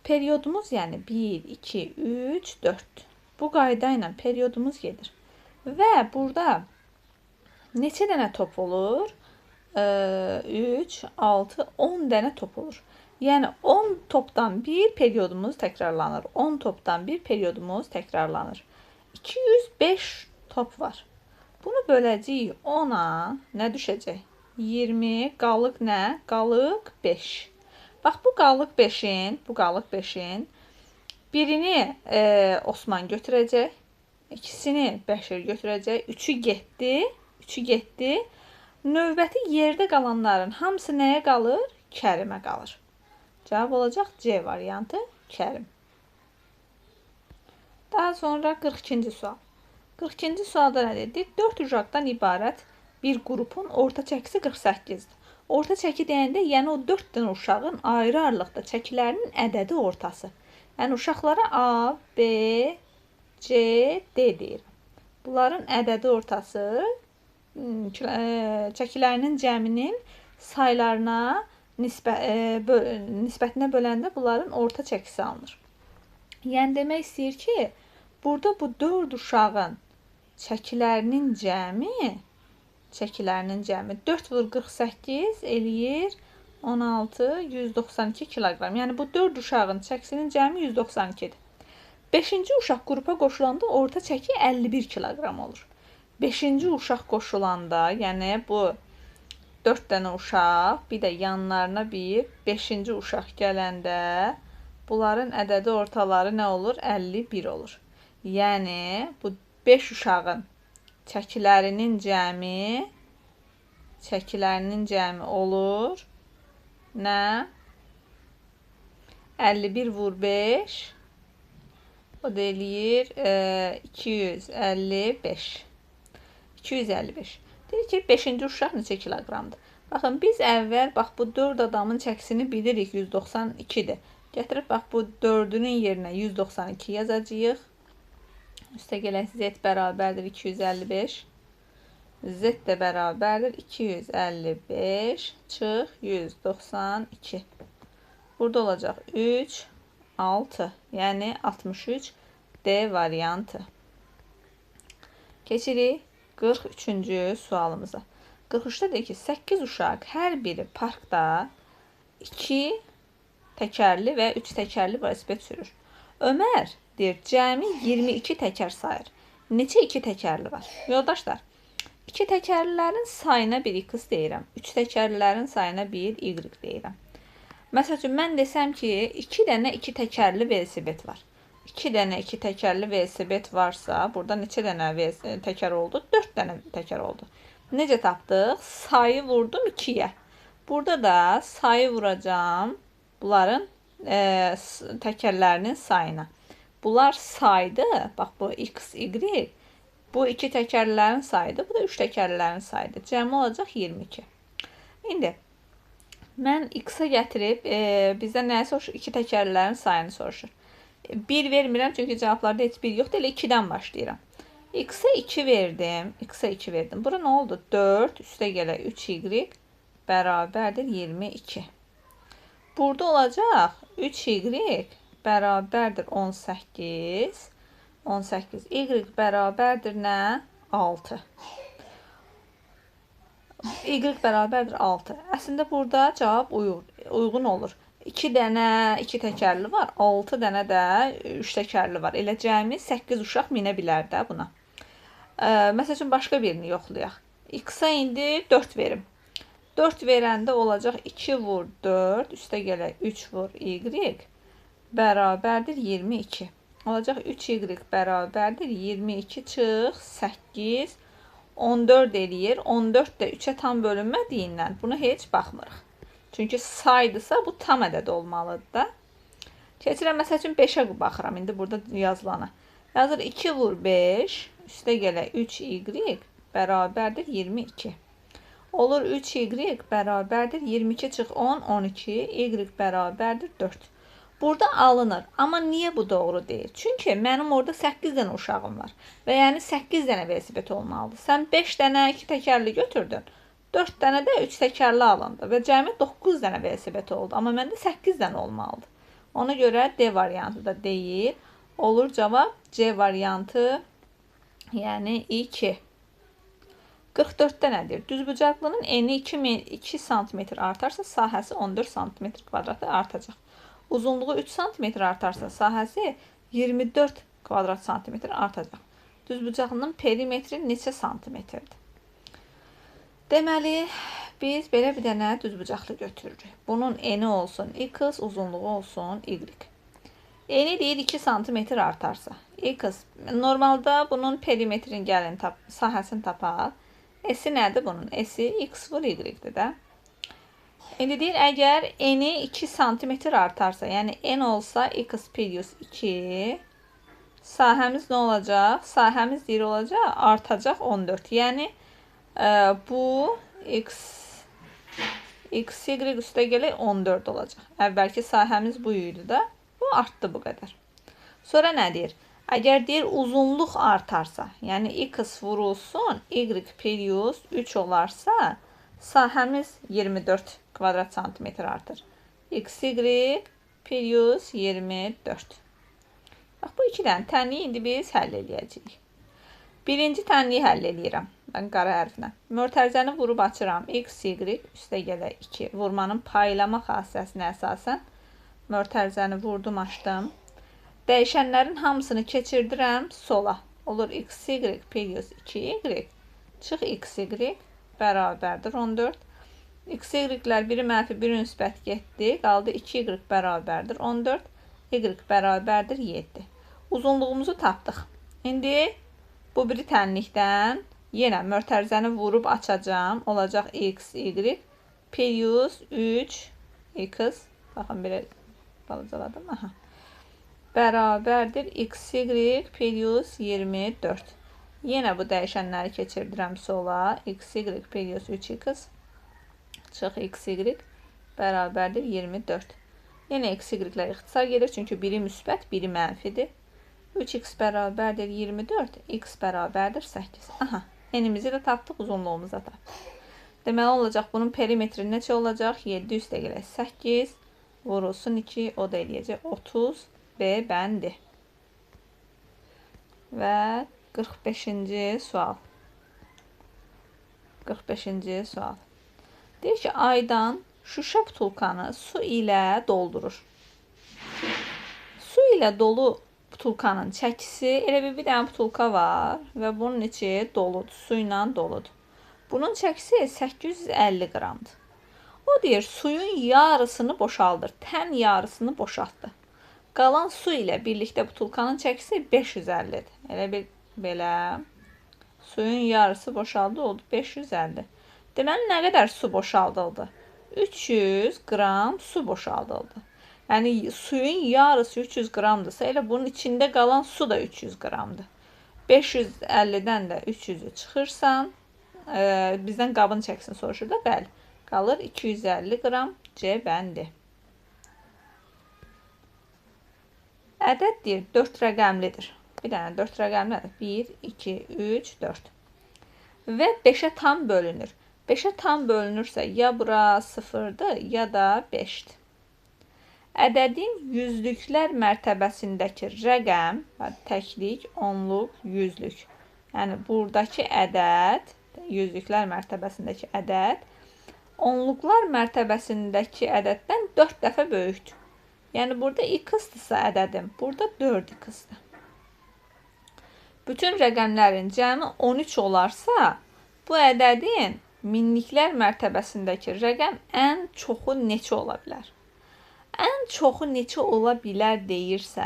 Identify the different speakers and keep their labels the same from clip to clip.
Speaker 1: Periyodumuz yəni 1, 2, 3, 4. Bu qayda ilə periyodumuz gedir. Və burada neçə dənə top olur? 3, 6, 10 dənə top olur. Yəni 10 topdan bir periyodumuz təkrarlanır. 10 topdan bir periyodumuz təkrarlanır. 205 top var. Bunu böləcəyik 10-a, nə düşəcək? 20, qalıq nə? Qalıq 5. Bax, bu qalıq 5-in birini Osman götürəcək, ikisini Bəşir götürəcək, 3'ü getdi. Növbəti yerdə qalanların hamısı nəyə qalır? Kərimə qalır. Cavab olacaq C variantı, Kərim. Daha sonra 42-ci sual. 42-ci sualda nə dedik? 4 uşaqdan ibarət bir qrupun orta çəkisi 48-dir. Orta çəki deyəndə, yəni o 4 dənə uşağın ayrı aralıqda çəkilərinin ədədi ortası. Yəni uşaqlara A, B, C, D deyir. Bunların ədədi ortası çəkilərinin cəminin saylarına nisbətinə böləndə bunların orta çəkisi alınır. Yəni demək istəyir ki, burada bu 4 uşağın çəkilərinin cəmi 4 vur 48 eləyir 16, 192 kiloqram. Yəni bu 4 uşağın çəkisinin cəmi 192-dir. 5-ci uşaq qrupa qoşulanda orta çəki 51 kiloqram olur. 5-ci uşaq qoşulanda, yəni bu 4 dənə uşaq, bir də yanlarına bir 5-ci uşaq gələndə bunların ədədi ortaları nə olur? 51 olur. Yəni bu 5 uşağın çəkilərinin cəmi olur nə? 51 vur 5 o da eləyir 255. Deyir ki, 5-ci uşaq neçə kiloqramdır? Baxın, biz əvvəl bu 4 adamın çəkisini bilirik 192-dir. Gətirib bax bu 4-ünün yerinə 192 yazacağıq. Üstə gələk Z bərabərdir 255. Z də bərabərdir 255 çıx 192. Burada olacaq 3, 6, yəni 63 D variantı. Keçirik 43-cü sualımıza. 43-də deyir ki, 8 uşaq hər biri parkda 2 təkərli və 3 təkərli velosiped sürür. Ömər deyir, cəmi 22 təkər sayır. Neçə 2 təkərli var? Yoldaşlar, 2 təkərlilərin sayına bir X deyirəm. 3 təkərlilərin sayına bir Y deyirəm. Məsəl üçün, mən desəm ki, 2 dənə 2 təkərli velosiped var. 2 dənə 2 təkərli velosiped varsa, burada neçə dənə təkər oldu? 4 dənə təkər oldu. Necə tapdıq? Sayı vurdum 2-yə. Burada da sayı vuracağım bunların təkərlərinin sayına. Bunlar saydı. Bax, bu X, Y. Bu 2 təkərlərin sayıdır. Bu da 3 təkərlərin sayıdır. Cəmi olacaq 22. İndi mən X-a gətirib bizdən nəyə soruşur? 2 təkərlərin sayını soruşur. 1 vermirəm çünki cavablarda heç 1 yoxdur. Elə 2-dən başlayıram. X-a 2 verdim. Bura nə oldu? 4 üstə gələk 3Y bərabərdir 22. Burada olacaq 3Y bərabərdir 18. Y bərabərdir nə? 6. Y bərabərdir 6. Əslində burada cavab uyğun olur. 2 dənə 2 təkərli var, 6 dənə də 3 təkərli var. Elə cəmi 8 uşaq minə bilər də buna. Məsəl üçün, başqa birini yoxlayaq. X-a indi 4 verim. 4 verəndə olacaq 2 vur 4, üstə gələk 3 vur Y bərabərdir 22. Olacaq 3Y bərabərdir 22 çıx 8, 14 eləyir. 14 də 3-ə tam bölünmədiyindən bunu heç baxmırıq. Çünki saydısa bu tam ədəd olmalıdır da. Keçirəm, məsəl üçün 5-ə baxıram. İndi burada yazılana. Yazır 2 vur 5, üstə gələk 3Y bərabərdir 22. Olur 3Y bərabərdir 22 çıx 10, 12. Y bərabərdir 4. Burada alınır. Amma niyə bu doğru deyil? Çünki mənim orada 8 dənə uşağım var. Və yəni 8 dənə velosiped olmalıdır. Sən 5 dənə 2 təkərli götürdün. 4 dənə də 3 təkərli alındı. Və cəmi 9 dənə velosiped oldu. Amma məndə 8 dənə olmalıdır. Ona görə D variantı da deyil. Olur cavab C variantı, yəni 2. 44-də nədir? Düzbucaqlının eni 2 sm artarsa sahəsi 14 sm kvadratı artacaq. Uzunluğu 3 sm artarsa sahəsi 24 kvadrat santimetr artacaq. Düzbucaqlının perimetri neçə santimetrdir? Deməli, biz belə bir dənə düzbucaqlı götürürük. Bunun eni olsun x, uzunluğu olsun y. Eni deyir 2 sm artarsa. X, normalda bunun perimetrini gəlin sahəsini tapaq. Esi nədir bunun? Esi x vur y-dir də. İndi deyir, əgər eni 2 sm artarsa, yəni n olsa x plus 2, sahəmiz nə olacaq? Sahəmiz deyir olacaq, artacaq 14. Yəni, bu x, y üstə gələk 14 olacaq. Əvvəlki sahəmiz bu idi də, bu artdı bu qədər. Sonra nə deyir? Əgər deyir uzunluq artarsa, yəni x vurulsun, y plus 3 olarsa, sahəmiz 24 kvadrat santimetr artır. Xy plus 24. Bax, bu iki dənə tənliyi indi biz həll eləyəcəyik. Birinci tənliyi həll eləyirəm. Mən qara hərflə. Mötərizəni vurub açıram. X, y üstə gələ 2. Vurmanın paylama xassəsinə əsasən mötərizəni vurdum, açdım. Dəyişənlərin hamısını keçirdirəm sola. Olur x, y plus 2y. Çıx x, y bərabərdir 14. X, y-lər biri mənfi, biri müsbət getdi. Qaldı 2y bərabərdir 14. Y bərabərdir 7. Uzunluğumuzu tapdıq. İndi bu biri tənlikdən yenə mötərizəni vurub açacağım. Olacaq x, y plus 3 x. Baxın, belə balacaladım. Aha. Bərabərdir x, y plus 24. Yenə bu dəyişənləri keçirdirəm sola. X, y plus 3x. Çıx x, y bərabərdir 24. Yenə x, y-lər ixtisar gedir. Çünki biri müsbət, biri mənfidir. 3x bərabərdir 24. X bərabərdir 8. Aha. Enimizi də tapdıq, uzunluğumuzu da tapdıq. Deməli olacaq, bunun perimetri neçə olacaq? 7 üstə gələk 8. Vurulsun 2. O da eləyəcək 30. B bəndi. Və 45-ci sual. 45-ci sual. Deyir ki, Aydan şüşə butulkanı su ilə doldurur. Su ilə dolu butulkanın çəkisi, elə bir dənə butulka var və bunun içi doludur, su ilə doludur. Bunun çəkisi 850 qramdır. O deyir, suyun yarısını boşaldır, tən yarısını boşaltdı. Qalan su ilə birlikdə butulkanın çəkisi 550-dir. Elə bir belə suyun yarısı boşaldı, oldu 550. Deməli, nə qədər su boşaldıldı? 300 qram su boşaldıldı. Yəni, suyun yarısı 300 qramdırsa, elə bunun içində qalan su da 300 qramdır. 550-dən də 300-ü çıxırsan, bizdən qabın çəksin soruşur da, bəli. Qalır 250 qram. C bəndi. Ədəd deyir, 4 rəqəmlidir. Bir dənə 4 rəqəmlidir. 1, 2, 3, 4. Və 5-ə tam bölünür. 5-ə tam bölünürsə, ya bura 0-dır, ya da 5-dir. Ədədin yüzlüklər mərtəbəsindəki rəqəm, təklik, onluq, yüzlük. Yəni, buradakı ədəd, yüzlüklər mərtəbəsindəki ədəd, onluqlar mərtəbəsindəki ədəddən 4 dəfə böyükdür. Yəni, burada x-dırsa ədədim, burada 4x-dır. Bütün rəqəmlərin cəmi 13 olarsa, bu ədədin minliklər mərtəbəsindəki rəqəm ən çoxu neçə ola bilər? Ən çoxu neçə ola bilər deyirsə,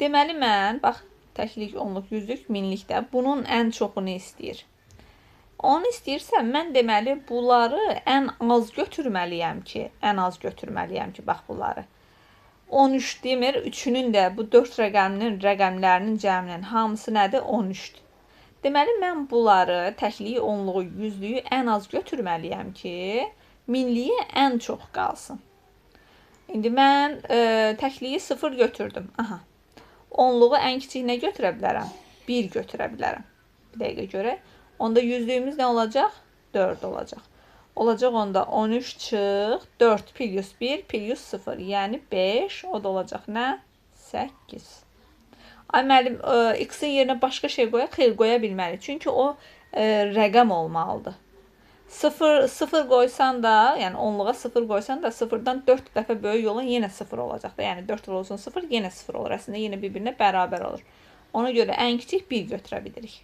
Speaker 1: deməli mən, bax, təklik, onluq, yüzlük, minlikdə bunun ən çoxunu istəyir. Onu istəyirsə, mən deməli bunları ən az götürməliyəm ki, bax bunları. 13 demir, 3-ünün də bu 4 rəqəmlərinin cəminin hamısı nədir? 13-dür. Deməli, mən bunları, təkliyi, onluğu, yüzlüyü ən az götürməliyəm ki, minliyi ən çox qalsın. İndi mən təkliyi 0 götürdüm. Aha. Onluğu ən kiçik nə götürə bilərəm? 1 götürə bilərəm. Bir dəqiqə görək. Onda yüzlüyümüz nə olacaq? 4 olacaq. Olacaq onda 13 çıx 4 plus 1 plus 0. Yəni 5. O da olacaq nə? 8. Ay müəllim, x-in yerinə başqa şey qoyaq, xeyr qoya bilmərik. Çünki o rəqəm olmalıdır. 0 qoysan da, yəni onluğa 0 qoysan da 0-dan 4 dəfə böyük olan yenə 0 olacaq da. Yəni 4 olsun 0, yenə 0 olur. Əslində yenə bir-birinə bərabər olur. Ona görə ən kiçik 1 götürə bilirik.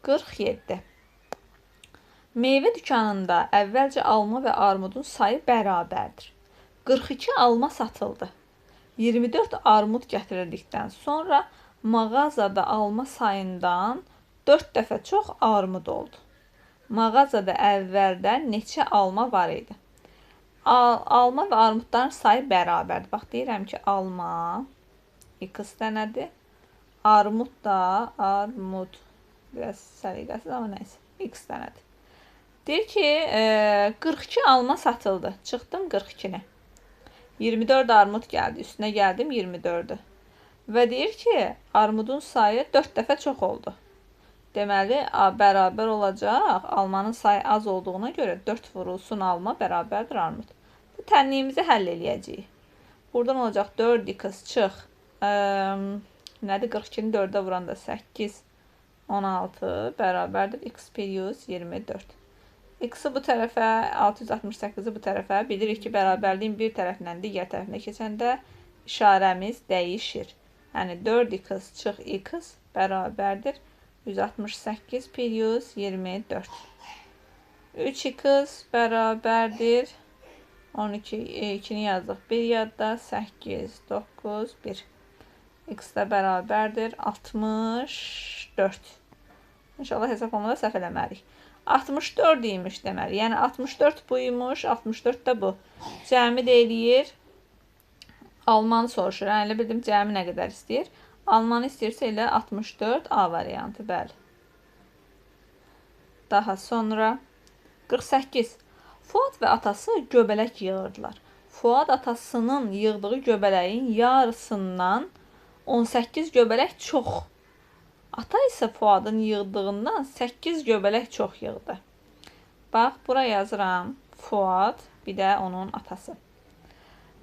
Speaker 1: 47. Meyvə dükanında əvvəlcə alma və armudun sayı bərabərdir. 42 alma satıldı. 24 armud gətirildikdən sonra mağazada alma sayından 4 dəfə çox armud oldu. Mağazada əvvəldən neçə alma var idi? Alma və armudların sayı bərabərdir. Bax, deyirəm ki, alma x dənədir. Armud da, armud, biraz səliqəsiz amma nəysə, x dənədir. Deyir ki, 42 alma satıldı. Çıxdım 42-ni. 24 armud gəldi. Üstünə gəldim 24-ü. Və deyir ki, armudun sayı 4 dəfə çox oldu. Deməli, bərabər olacaq. Almanın sayı az olduğuna görə 4 vurulsun alma bərabərdir armud. Bu tənliyimizi həll eləyəcəyik. Buradan olacaq 4x çıx. Nədir? 42-ni 4-ə vuranda 8, 16 bərabərdir x plus 24. X-i bu tərəfə, 668-i bu tərəfə. Bilirik ki, bərabərliyin bir tərəfindən digər tərəfinə keçəndə işarəmiz dəyişir. Yəni 4x çıx x bərabərdir 168 plus 24. 3x bərabərdir 12, 2-ni yazdıq. 1 yadda 8, 9, 1. X də bərabərdir 64. İnşallah hesablamada səhv eləmərik. 64 imiş deməli. Yəni 64 buymuş, 64 də bu. Cəmi də eləyir. Almanı soruşur. Elə bildim cəmi nə qədər istəyir. Almanı istəyirsə elə 64 A variantı, bəli. Daha sonra 48. Fuad və atası göbələk yığırdılar. Fuad atasının yığdığı göbələyin yarısından 18 göbələk çox. Ata isə Fuadın yığdığından 8 göbələk çox yığdı. Bax, bura yazıram. Fuad, bir də onun atası.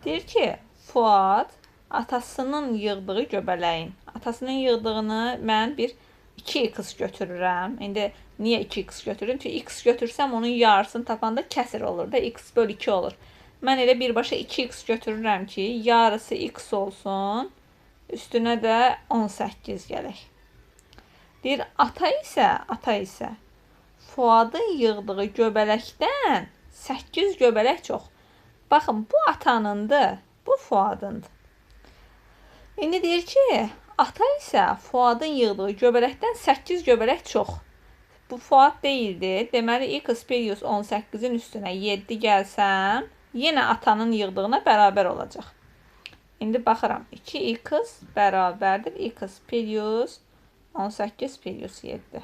Speaker 1: Deyir ki, Fuad atasının yığdığı göbələyin. Atasının yığdığını mən bir 2x götürürəm. İndi niyə 2x götürürüm? Çünki x götürsəm onun yarısını tapanda kəsir olur da. X bölü 2 olur. Mən elə birbaşa 2x götürürəm ki, yarısı x olsun. Üstünə də 18 gələk. Deyir, ata isə Fuadın yığdığı göbələkdən 8 göbələk çox. Baxın, bu atanındır, bu Fuadındır. İndi deyir ki, ata isə Fuadın yığdığı göbələkdən 8 göbələk çox. Bu Fuad deyildi. Deməli, x plus 18-in üstünə 7 gəlsəm, yenə atanın yığdığına bərabər olacaq. İndi baxıram, 2x bərabərdir x plus 18 plus 7.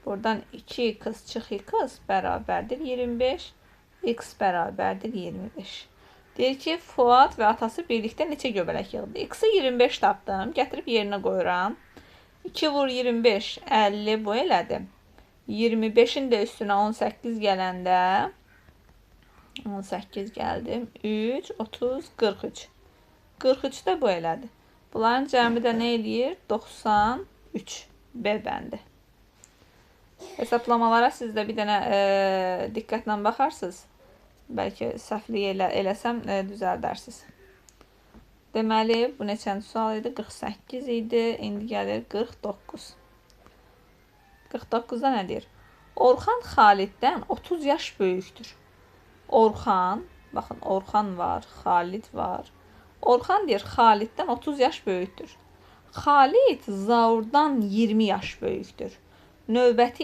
Speaker 1: Buradan 2x çıx x bərabərdir 25. X bərabərdir 25. Deyir ki, Fuad və atası birlikdə neçə göbələk yığdı? X-i 25 tapdım. Gətirib yerinə qoyuram. 2 vur 25, 50 bu elədim. 25-in də üstünə 18 gələndə 18 gəldim. 3, 30, 43. 43 də bu elədi. Bunların cəmi də nə eləyir? 93. B bəndi. Hesablamalara siz də bir dənə diqqətlə baxarsınız. Bəlkə səhvliyi eləsəm düzəldərsiniz. Deməli, bu neçənci sual idi? 48 idi. İndi gəlir 49. 49-da nə deyir? Orxan Xaliddən 30 yaş böyükdür. Orxan, baxın, Orxan var, Xalid var. Orxan deyir, Xaliddən 30 yaş böyükdür. Xalid Zaurdan 20 yaş böyükdür. Növbəti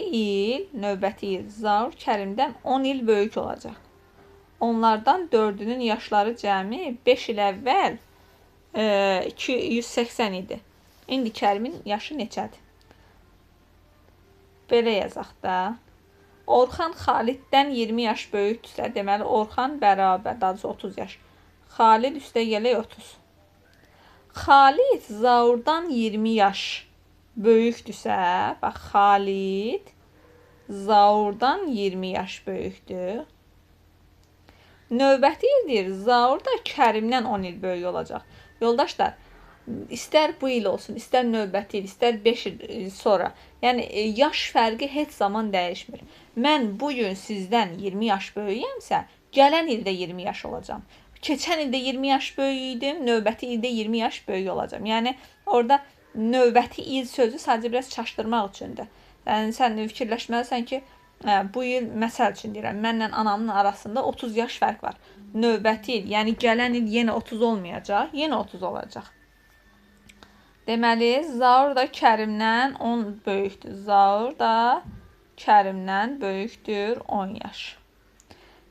Speaker 1: il Zaur Kərimdən 10 il böyük olacaq. Onlardan 4-ünün yaşları cəmi 5 il əvvəl 280 idi. İndi Kərimin yaşı neçədir? Belə yazaq da. Orxan Xaliddən 20 yaş böyükdürsə, deməli Orxan bərabər, daha doğrusu 30 yaş. Xalid üstə gələk 30. Xalid Zaurdan 20 yaş böyükdürsə, bax Xalid Zaurdan 20 yaş böyükdür. Növbəti il deyir, Zaur da Kərimdən 10 il böyük olacaq. Yoldaşlar, istər bu il olsun, istər növbəti il, istər 5 il sonra. Yəni yaş fərqi heç zaman dəyişmir. Mən bu gün sizdən 20 yaş böyüyəmsə, gələn ildə 20 yaş olacağam. Keçən ildə 20 yaş böyük idim, növbəti ildə 20 yaş böyük olacağam. Yəni orada növbəti il sözü sadəcə biraz çaşdırmaq üçündür. Yəni sən fikirləşməlisən ki, bu il məsəl üçün deyirəm, mənlə anamın arasında 30 yaş fərq var. Növbəti il, yəni gələn il yenə 30 olmayacaq, yenə 30 olacaq. Deməli, Zaur da Kərimdən 10 böyükdür. Zaur da Kərimdən böyükdür 10 yaş.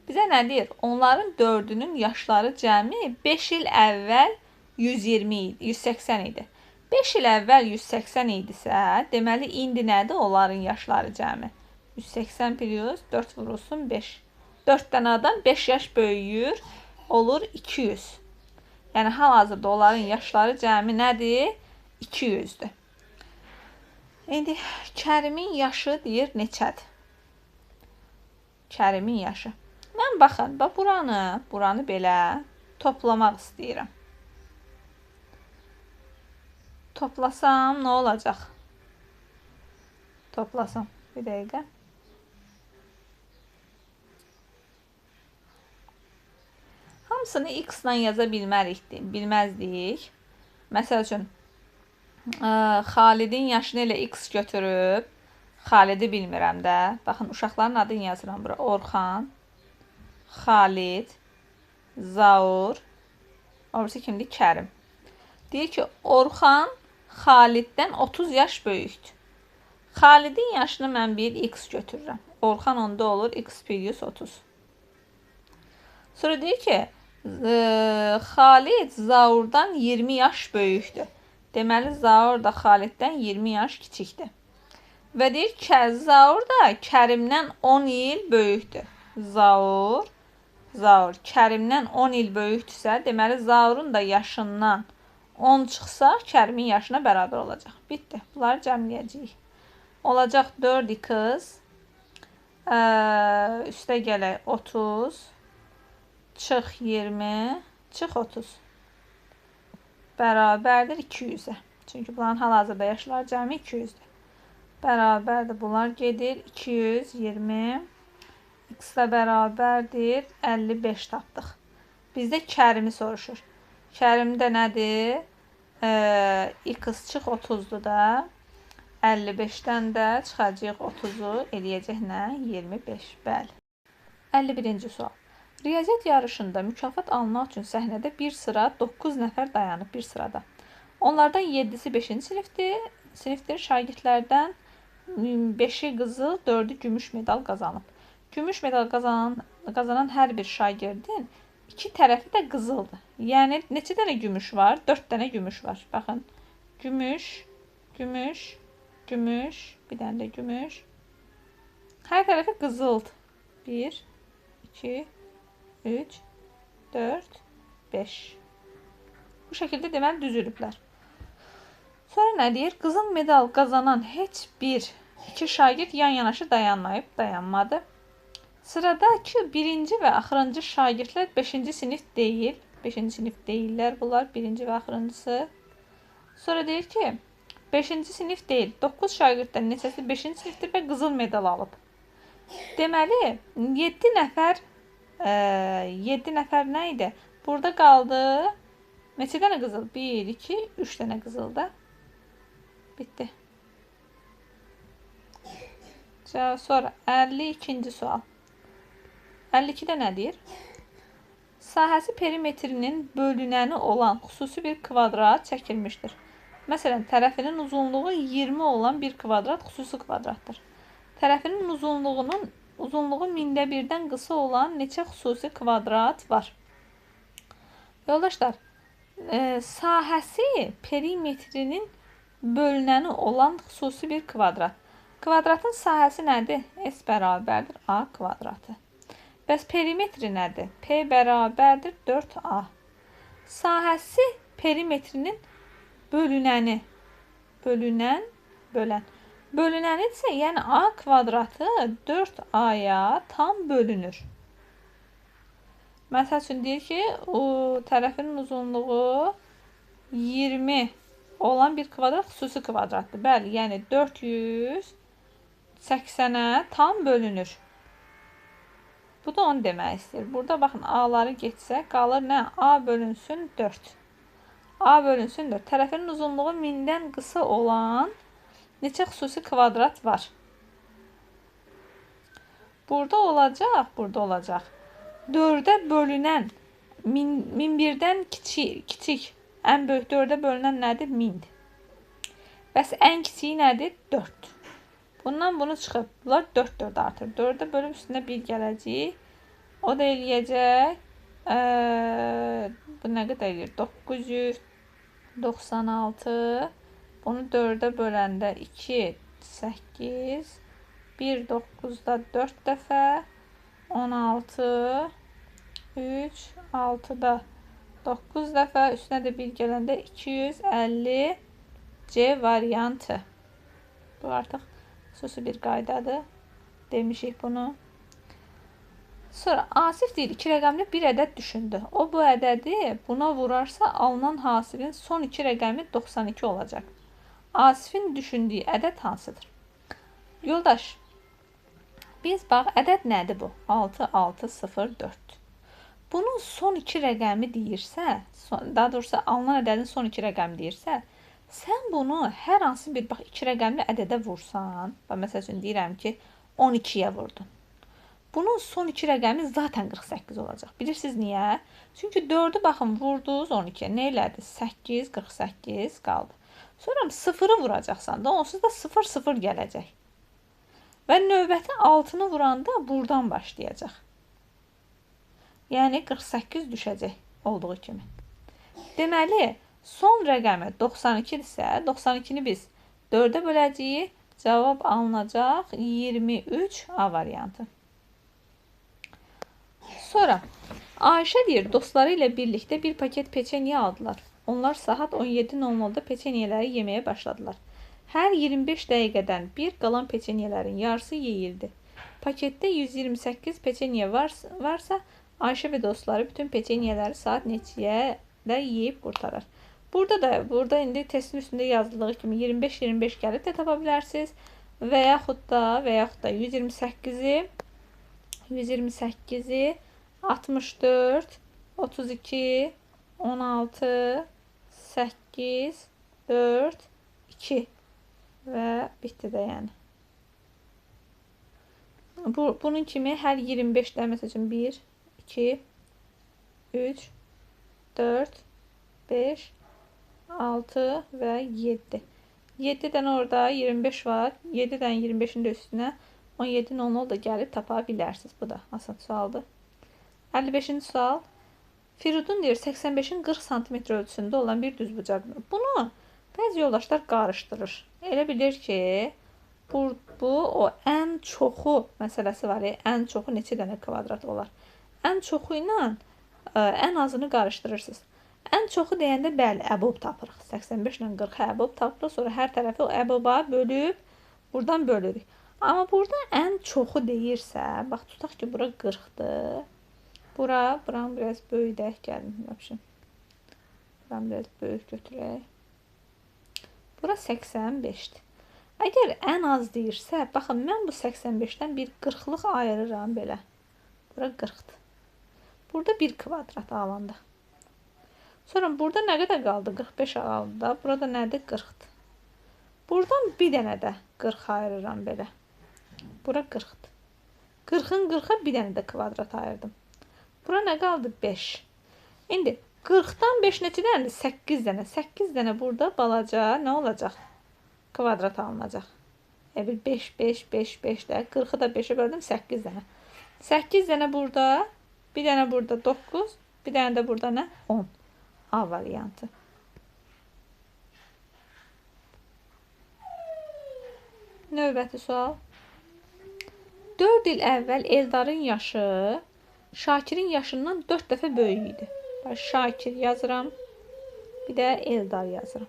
Speaker 1: Bizə nə deyir? Onların dördünün yaşları cəmi 5 il əvvəl 180 idi. 5 il əvvəl 180 idisə, deməli, indi nədir onların yaşları cəmi? 180 plus 4 vurulsun 5. 4 dənə adam 5 yaş böyüyür, olur 200. Yəni, hal-hazırda onların yaşları cəmi nədir? 200-dür. İndi Kərimin yaşı deyir neçədir? Kərimin yaşı. Mən baxın, buranı belə toplamaq istəyirəm. Toplasam nə olacaq? Toplasam. Bir dəqiqə. Hamısını x-la yaza bilməzdik. Məsəl üçün, Xalidin yaşını elə x götürüb, Xalidi bilmirəm də. Baxın, uşaqların adını yazıram bura. Orxan, Xalid, Zaur, orası kimdir? Kərim. Deyir ki, Orxan Xaliddən 30 yaş böyükdür. Xalidin yaşını mən bir x götürürəm. Orxan onda olur x plus 30. Sonra deyir ki, Xalid Zaurdan 20 yaş böyükdür. Deməli, Zaur da Xaliddən 20 yaş kiçikdir. Və deyir ki, Zaur da Kərimdən 10 il böyükdür. Zaur Kərimdən 10 il böyükdürsə, deməli, Zaurun da yaşından 10 çıxsa, Kərimin yaşına bərabər olacaq. Bitdi. Bunları cəmləyəcəyik. Olacaq 4x, üstə gələk 30, çıx 20, çıx 30. Bərabərdir 200-ə. Çünki bunların hal-hazırda yaşları cəmi 200-dür. Bərabərdir. Bunlar gedir 220. X-də bərabərdir 55 tapdıq. Bizdə Kərimi soruşur. Kərimdə nədir? X çıx 30-dur da. 55-dən də çıxacaq 30-u eləyəcək nə? 25. Bəli. 51-ci sual. Riyaziyyat yarışında mükafat almaq üçün səhnədə bir sıra 9 nəfər dayanıb bir sırada. Onlardan 7-si 5-ci sinifdir. Şagirdlərdən 5-i qızıl, 4-ü gümüş medal qazanıb. Gümüş medal qazanan hər bir şagirdin 2 tərəfi də qızıldır. Yəni, neçə dənə gümüş var? 4 dənə gümüş var. Baxın, gümüş, bir dənə də gümüş. Hər tərəfi qızıldır. 1, 2, 3, 4, 5. Bu şəkildə deməli düzülüblər. Sonra nə deyir? Qızıl medal qazanan heç bir 2 şagird yan-yanaşı dayanmadı. Sıradakı birinci və axırıncı şagirdlər 5-ci sinif deyil. 5-ci sinif deyirlər bunlar, birinci və axırıncısı. Sonra deyir ki, 5-ci sinif deyil. 9 şagirddən neçəsi 5-ci sinifdir və qızıl medal alıb. Deməli, 7 nəfər nə idi? Burada qaldı. Neçə dənə qızıl? 1, 2, 3 dənə qızıl da. Bitdi. Sonra 52-ci sual. 52-də nə deyir? Sahəsi perimetrinin bölünəni olan xüsusi bir kvadrat çəkilmişdir. Məsələn, tərəfinin uzunluğu 20 olan bir kvadrat xüsusi kvadratdır. Tərəfinin uzunluğu mində birdən qısa olan neçə xüsusi kvadrat var? Yoldaşlar, sahəsi perimetrinin bölünəni olan xüsusi bir kvadrat. Kvadratın sahəsi nədir? S bərabərdir A kvadratı. Bəs perimetri nədir? P bərabərdir 4A. Sahəsi perimetrinin bölünən. Bölünəni isə, yəni A kvadratı 4A-ya tam bölünür. Məsəl üçün deyir ki, o tərəfinin uzunluğu 20 olan bir kvadrat xüsusi kvadratdır. Bəli, yəni 480-ə tam bölünür. Bu da onu demək istəyir. Burada baxın, A-ları geçsək, qalır nə? A bölünsün 4. A bölünsün 4. Tərəfinin uzunluğu 1000-dən qısa olan neçə xüsusi kvadrat var? Burada olacaq, burada olacaq. 4-ə bölünən 1001-dən kiçik. Ən böyük 4-ə bölünən nədir? 1000-dir. Bəs ən kiçiyi nədir? 4. Bundan bunu çıxıb. Bunlar 4 artır. 4-ə bölüb üstünə 1 gələcək. O da eləyəcək. Bu nə qədər eləyir? 996. Bunu 4-ə böləndə 2, 8, 1, 9-da 4 dəfə, 16, 3, 6-da 9 dəfə, üstünə də 1 gələndə 250 C variantı. Bu artıq xüsusi bir qaydadır. Demişik bunu. Sonra Asif deyir, 2 rəqəmli bir ədəd düşündü. O bu ədədi buna vurarsa alınan hasilin son 2 rəqəmi 92 olacaq. Asifin düşündüyü ədəd hansıdır? Yoldaş, biz bax, ədəd nədir bu? 6, 6, 0, 4. Bunun son 2 rəqəmi deyirsə, daha doğrusu alınan ədədin son 2 rəqəmi deyirsə, sən bunu hər hansı bir 2 rəqəmli ədədə vursan, məsəl üçün deyirəm ki, 12-yə vurdun. Bunun son 2 rəqəmi zaten 48 olacaq. Bilirsiniz niyə? Çünki 4-ü baxın vurdunuz 12-yə. Nə elədi? 8, 48 qaldı. Sonra 0-ı vuracaqsan da onsuz da 0, 0 gələcək. Və növbəti 6-nı vuranda buradan başlayacaq. Yəni 48 düşəcək olduğu kimi. Deməli, son rəqəmi 92-dirsə, 92-ni biz 4-ə böləcəyik. Cavab alınacaq 23 A variantı. Sonra Ayşə deyir, dostları ilə birlikdə bir paket peçeniye aldılar. Onlar saat 17:00-da peçenyeləri yeməyə başladılar. Hər 25 dəqiqədən bir qalan peçenyelerin yarısı yeyildi. Paketdə 128 peçenye varsa Ayşə və dostları bütün peçenyeləri saat neçəyə yeyib qurtarır. Burada indi testin üstündə yazıldığı kimi 25-25 gəlib də tapa bilərsiniz. Və yaxud da 128-i 64, 32, 16, 8, 4, 2 və bitdi də yəni. Bunun kimi hər 25-də məsəl üçün 1, 2, 3, 4, 5, 6 və 7. 7 dənə orada 25 var. 7 dənə 25-in də üstünə 17:00 da gəlib tapa bilərsiniz. Bu da asan sualdır. 55-ci sual. Firudun deyir 85-in 40 cm ölçüsündə olan bir düzbucaq. Bunu bəzi yoldaşlar qarışdırır. Elə bilir ki, bu o ən çoxu məsələsi var. Ən çoxu neçə dənə kvadrat olar? Ən çoxu ilə ən azını qarışdırırsınız. Ən çoxu deyəndə bəli, əbob tapırıq. 85 ilə 40 əbob tapırıq. Sonra hər tərəfi o əboba bölüb buradan bölürük. Amma burada ən çoxu deyirsə, bax tutaq ki, bura 40-dır. Buram biraz böyüdək gəlin. Buram biraz böyük götürək. Bura 85-dir. Əgər ən az deyirsə, baxın, mən bu 85-dən bir 40-lıq ayırıram belə. Bura 40-dır. Burada bir kvadrat alanda. Sonra burada nə qədər qaldı? 45 qaldı da. Burada nədir? 40-dır. Buradan bir dənə də 40 ayırıram belə. Bura 40-dır. 40-ın 40-a bir dənə də kvadrat ayırdım. Bura nə qaldı? 5. İndi 40-dan 5 neçə dənədir? 8 dənə. 8 dənə burada balaca nə olacaq? Kvadrat alınacaq. 5, 5, 5, 5 də. 40-ı da 5'e böldüm 8 dənə. 8 dənə burada. Bir dənə burada 9. Bir dənə də burada nə? 10. A variantı. Növbəti sual. 4 il əvvəl Eldarın yaşı Şakirin yaşından 4 dəfə böyük idi. Şakir yazıram. Bir də Eldar yazıram.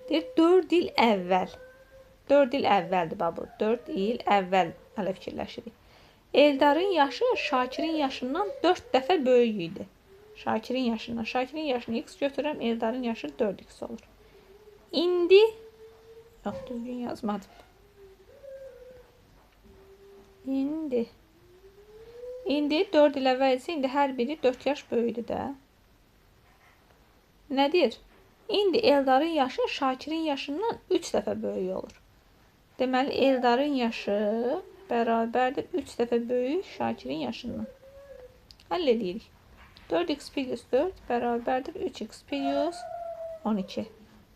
Speaker 1: Deyir 4 il əvvəl. 4 il əvvəldir bu. 4 il əvvəl hələ fikirləşirik. Eldarın yaşı Şakirin yaşından 4 dəfə böyük idi. Şakirin yaşından. Şakirin yaşını x götürürəm. Eldarın yaşı 4x olur. İndi yox, düzgün yazmadım. İndi 4 il əvvəl isə indi hər biri 4 yaş böyüdür də. Nədir? İndi Eldarın yaşı Şakirin yaşından 3 dəfə böyük olur. Deməli, Eldarın yaşı bərabərdir 3 dəfə böyük Şakirin yaşından. Həll edirik. 4x plus 4 bərabərdir 3x plus 12.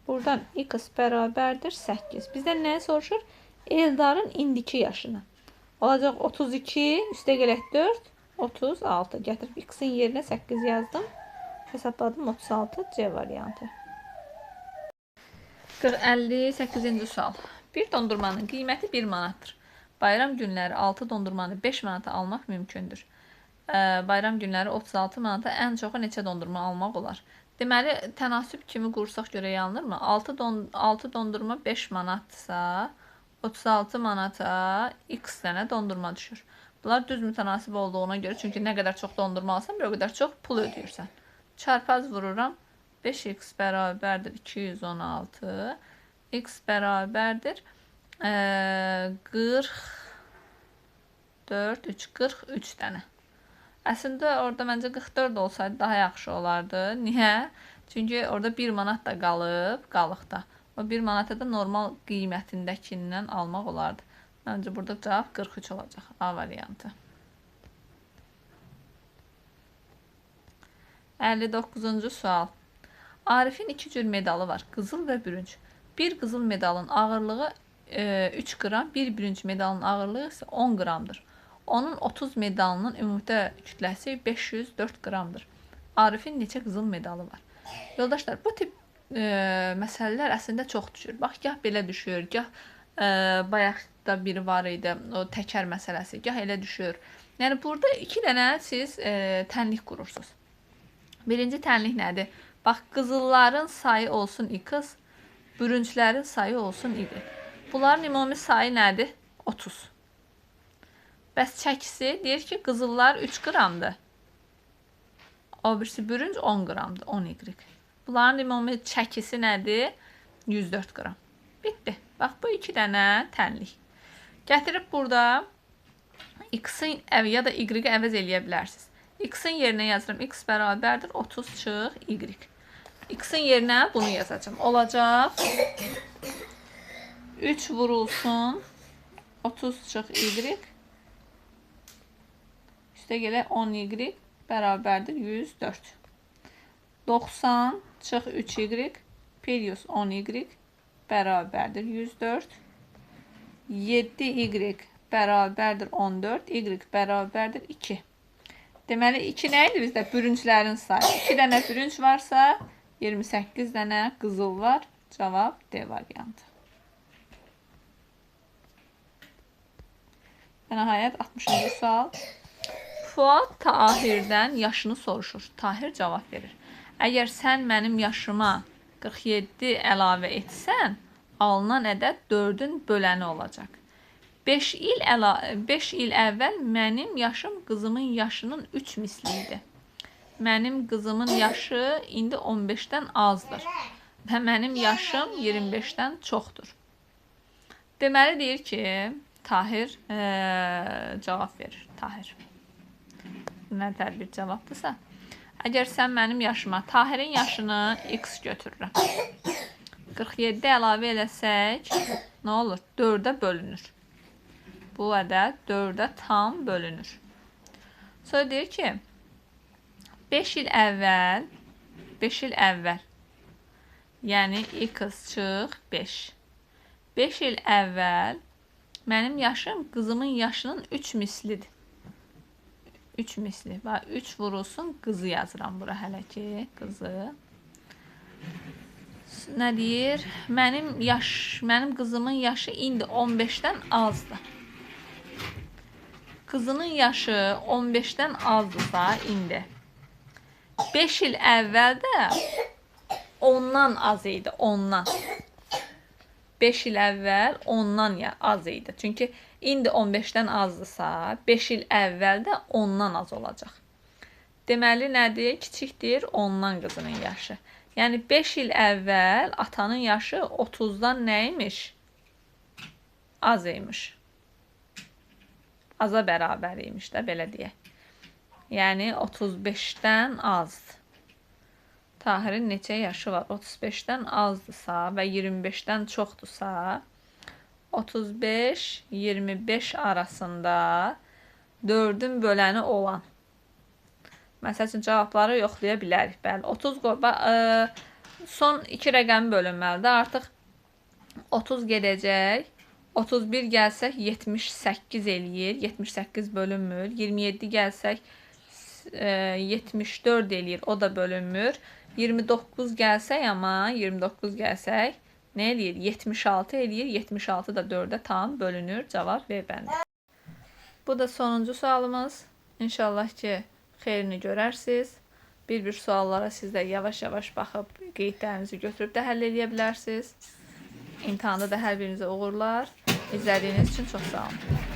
Speaker 1: Buradan x bərabərdir 8. Bizdən nəyi soruşur? Eldarın indiki yaşını. Olacaq 32, üstə gələk 4, 36. Gətirib x-in yerinə 8 yazdım. Hesabladım 36 C variantı. 58-ci sual. Bir dondurmanın qiyməti 1 manatdır. Bayram günləri 6 dondurmanı 5 manata almaq mümkündür. Bayram günləri 36 manata ən çoxu neçə dondurma almaq olar? Deməli, tənasüb kimi qursaq görə yanılırmı? 6 dondurma 5 manatdırsa, 36 manata x dənə dondurma düşür. Bunlar düz mütənasib olduğuna görə, çünki nə qədər çox dondurma alsan, bir o qədər çox pul ödəyirsən. Çarpaz vururam. 5x bərabərdir 216. X bərabərdir 43 dənə. Əslində orada məncə 44 olsaydı daha yaxşı olardı. Niyə? Çünki orada 1 manat da qalıb, qalıqda. O 1 manata da normal qiymətindəkindən almaq olardı. Məncə burada cavab 43 olacaq. A variantı. 59-cu sual. Arifin 2 cür medalı var. Qızıl və bürünc. Bir qızıl medalın ağırlığı 3 qram, bir bürünc medalın ağırlığı isə 10 qramdır. Onun 30 medalının ümumidə kütləsi 504 qramdır. Arifin neçə qızıl medalı var? Yoldaşlar, bu tip məsələlər əslində çox düşür. Bax, gah belə düşür, gah bayaqda biri var idi, o təkər məsələsi, gah elə düşür. Yəni, burada 2 dənə siz tənlik qurursunuz. Birinci tənlik nədir? Bax, qızılların sayı olsun x, bürünclərin sayı olsun y. Bunların ümumi sayı nədir? 30. Bəs çəkisi deyir ki, qızıllar 3 qramdır. O birisi bürünc 10 qramdır, 10 y. Bunların ümumi çəkisi nədir? 104 qram. Bitdi. Bax, bu 2 dənə tənlik. Gətirib burada x-in ya da y-i əvəz eləyə bilərsiniz. X-in yerinə yazıram. X bərabərdir 30 çıx y. X-in yerinə bunu yazacağım. Olacaq 3 vurulsun 30 çıx y. Üstə gələ 10 y bərabərdir 104. 90 çıx 3 y plus 10 y bərabərdir 104. 7 y bərabərdir 14. Y bərabərdir 2. Deməli, 2 nə idi bizdə? Bürünclərin sayı. 2 dənə bürünc varsa, 28 dənə qızıl var. Cavab D variantı. Və nəhayət 60-cı sual. Fuad Tahirdən yaşını soruşur. Tahir cavab verir. Əgər sən mənim yaşıma 47 əlavə etsən, alınan ədəd 4-ün böləni olacaq. 5 il əvvəl mənim yaşım qızımın yaşının 3 misli idi. Mənim qızımın yaşı indi 15-dən azdır. Və mənim yaşım 25-dən çoxdur. Deməli deyir ki, Tahir cavab verir. Tahir. Nə bir cavabdırsa. Əgər sən mənim yaşıma, Tahirin yaşını x götürürəm. 47 əlavə eləsək, nə olur? 4-ə bölünür. Bu ədəd 4-ə tam bölünür. Sonra deyir ki, 5 il əvvəl, yəni x çıx 5. 5 il əvvəl mənim yaşım qızımın yaşının 3 mislidir. 3 misli. 3 vurulsun qızı yazıram bura hələ ki, qızı. Nə deyir? Mənim qızımın yaşı indi 15-dən azdır. Qızının yaşı 15-dən azdırsa indi. 5 il əvvəl də ondan az idi, ondan. 5 il əvvəl 10-dan ya az idi. Çünki indi 15-dən azdırsa, 5 il əvvəl də 10-dan az olacaq. Deməli nədir? Kiçikdir 10-dan qızının yaşı. Yəni 5 il əvvəl atanın yaşı 30-dan nə imiş? Az imiş. Aza bərabər imiş də, belə deyək. Yəni 35-dən azdır. Tahirin neçə yaşı var? 35-dən azdırsa və 25-dən çoxdursa, 35-25 arasında 4-ün böləni olan. Məsəl üçün, cavabları yoxlaya bilərik. Bəli, 30 son 2 rəqəmi bölünməlidir. Artıq 30 gedəcək. 31 gəlsək 78 eləyir. 78 bölünmür. 27 gəlsək 74 eləyir. O da bölünmür. 29 gəlsək amma 29 gəlsək nə eləyir? 76 eləyir. 76 da 4-ə tam bölünür. Cavab V bəndi. Bu da sonuncu sualımız. İnşallah ki xeyrini görərsiniz. Bir suallara siz də yavaş-yavaş baxıb qeydlərinizi götürüb də həll edə bilərsiniz. İmtahanda da hər birinizə uğurlar. İzlədiyiniz üçün çox sağ olun.